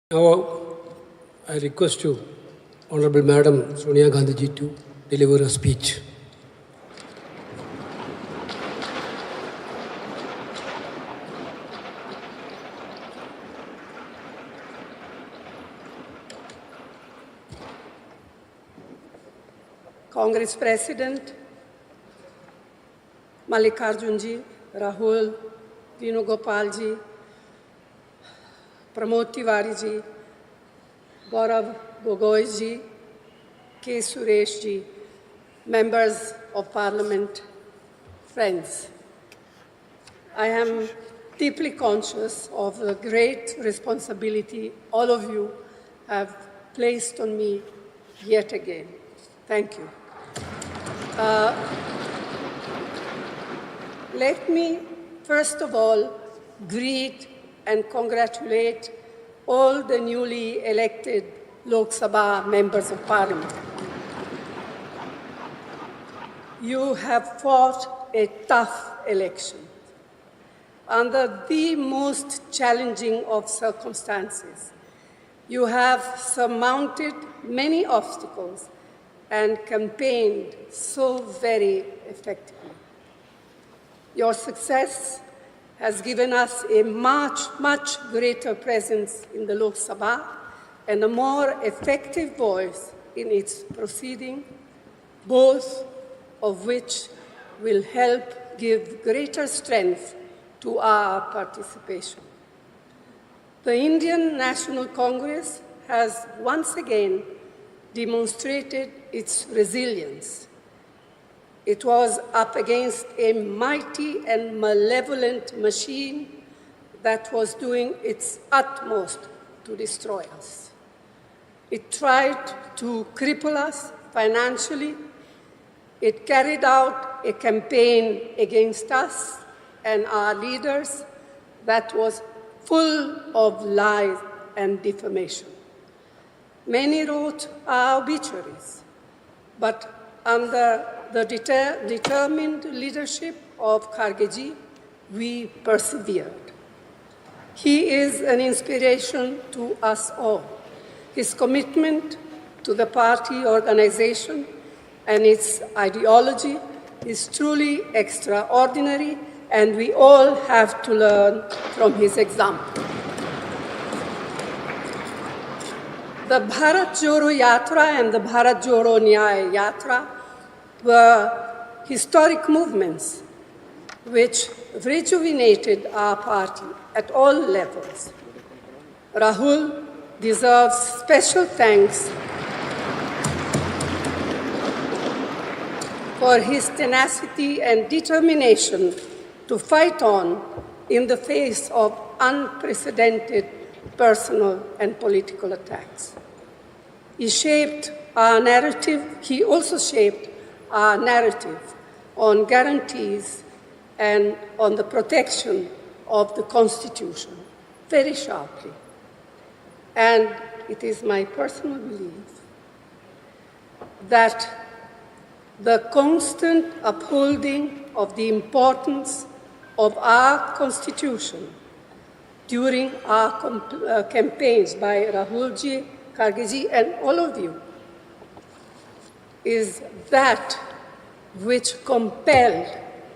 Now, I request you, Honorable Madam Sonia Gandhi ji, to deliver a speech. Congress President, Mallikarjun ji, Rahul, Venugopal ji, Pramod Tiwari ji, Gaurav Gogoi ji, K. Suresh ji, members of Parliament, friends. I am deeply conscious of the great responsibility all of you have placed on me yet again. Thank you. Let me, first of all, greet and congratulate all the newly elected Lok Sabha members of Parliament. You have fought a tough election under the most challenging of circumstances. You have surmounted many obstacles and campaigned so very effectively. Your success has given us a much greater presence in the Lok Sabha and a more effective voice in its proceeding, both of which will help give greater strength to our participation. The Indian National Congress has once again demonstrated its resilience. It was up against a mighty and malevolent machine that was doing its utmost to destroy us. It tried to cripple us financially. It carried out a campaign against us and our leaders that was full of lies and defamation. Many wrote our obituaries, but under the determined leadership of Kharge ji, we persevered. He is an inspiration to us all. His commitment to the party organization and its ideology is truly extraordinary, and we all have to learn from his example. The Bharat Jodo Yatra and the Bharat Jodo Nyaya Yatra were historic movements which rejuvenated our party at all levels. Rahul deserves special thanks for his tenacity and determination to fight on in the face of unprecedented personal and political attacks. He also shaped our narrative on guarantees and on the protection of the Constitution very sharply. And it is my personal belief that the constant upholding of the importance of our Constitution during our campaigns by Rahul ji, Kharge ji, and all of you is that which compelled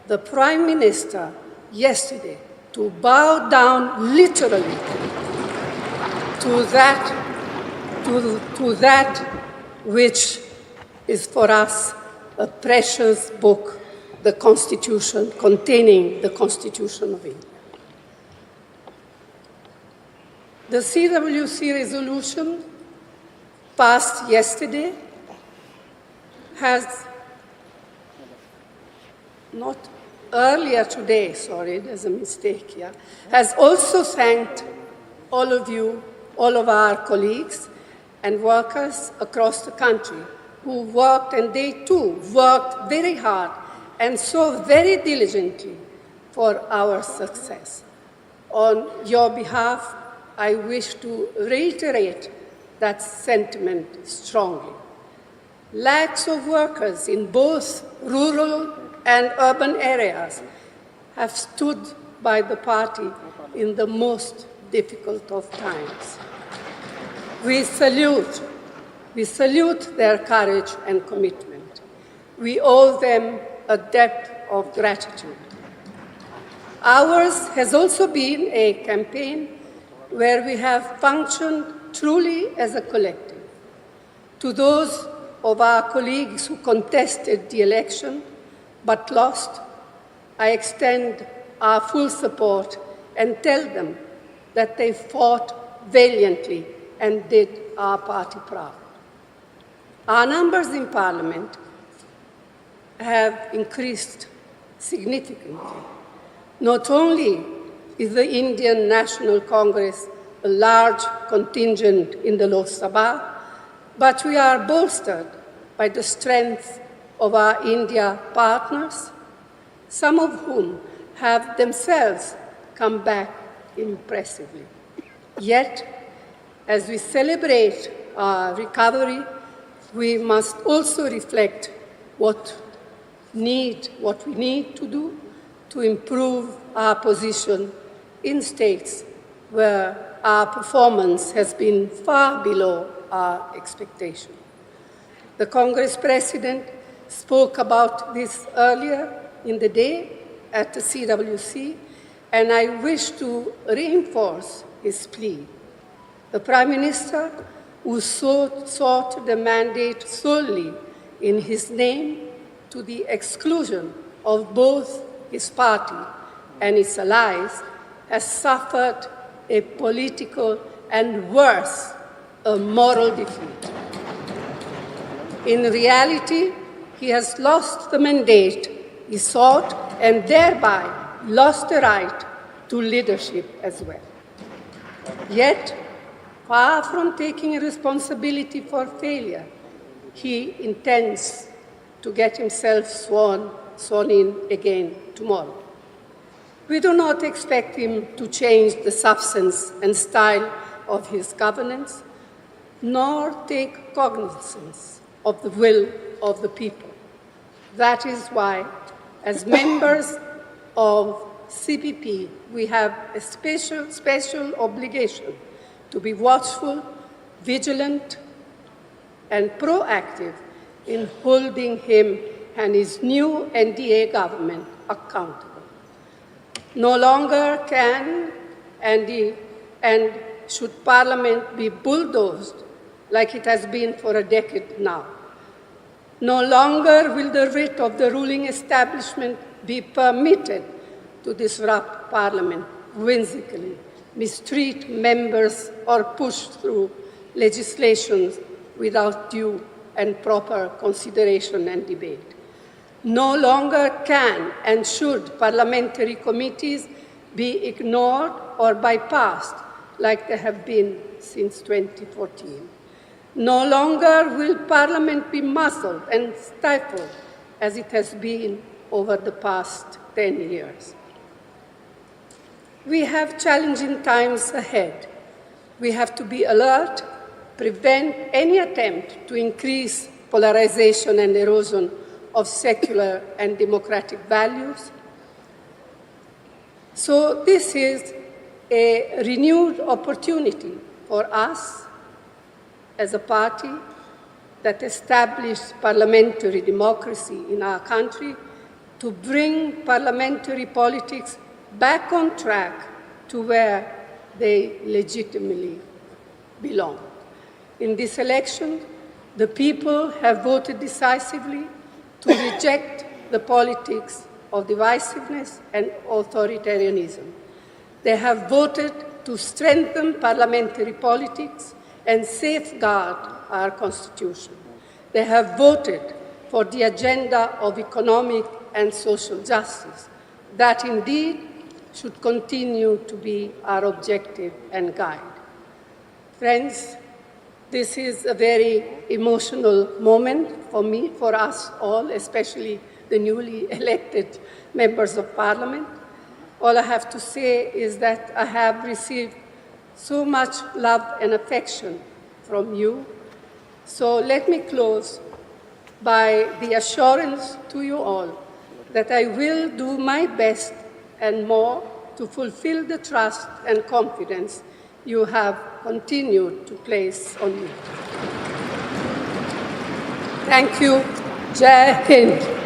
the Prime Minister yesterday to bow down literally to that which is for us a precious book, the Constitution, containing the Constitution of India. The CWC resolution passed yesterday has not earlier today, sorry, there's a mistake here, has also thanked all of you, all of our colleagues and workers across the country who worked, and they too worked very hard and so very diligently for our success. On your behalf, I wish to reiterate that sentiment strongly. Lakhs of workers in both rural and urban areas have stood by the party in the most difficult of times. We salute their courage and commitment. We owe them a debt of gratitude. Ours has also been a campaign where we have functioned truly as a collective. To those of our colleagues who contested the election but lost, I extend our full support and tell them that they fought valiantly and did our party proud. Our numbers in Parliament have increased significantly. Not only is the Indian National Congress a large contingent in the Lok Sabha, but we are bolstered by the strength of our India partners, some of whom have themselves come back impressively. Yet, as we celebrate our recovery, we must also reflect what we need to do to improve our position in states where our performance has been far below our expectation. The Congress President spoke about this earlier in the day at the CWC, and I wish to reinforce his plea. The Prime Minister, who sought the mandate solely in his name to the exclusion of both his party and its allies, has suffered a political and worse, a moral defeat. In reality, he has lost the mandate he sought and thereby lost the right to leadership as well. Yet, far from taking responsibility for failure, he intends to get himself sworn in again tomorrow. We do not expect him to change the substance and style of his governance, nor take cognizance of the will of the people. That is why, as members of CPP, we have a special obligation to be watchful, vigilant, and proactive in holding him and his new NDA government accountable. No longer can and should Parliament be bulldozed like it has been for a decade now. No longer will the writ of the ruling establishment be permitted to disrupt Parliament whimsically, mistreat members, or push through legislation without due and proper consideration and debate. No longer can and should parliamentary committees be ignored or bypassed like they have been since 2014. No longer will Parliament be muzzled and stifled as it has been over the past 10 years. We have challenging times ahead. We have to be alert, prevent any attempt to increase polarization and erosion of secular and democratic values. So this is a renewed opportunity for us as a party that established parliamentary democracy in our country to bring parliamentary politics back on track to where they legitimately belong. In this election, the people have voted decisively to reject the politics of divisiveness and authoritarianism. They have voted to strengthen parliamentary politics and safeguard our Constitution. They have voted for the agenda of economic and social justice. That indeed should continue to be our objective and guide. Friends, this is a very emotional moment for me, for us all, especially the newly elected members of Parliament. All I have to say is that I have received so much love and affection from you. So let me close by the assurance to you all that I will do my best and more to fulfill the trust and confidence you have continued to place on me. Thank you. Jai Hind.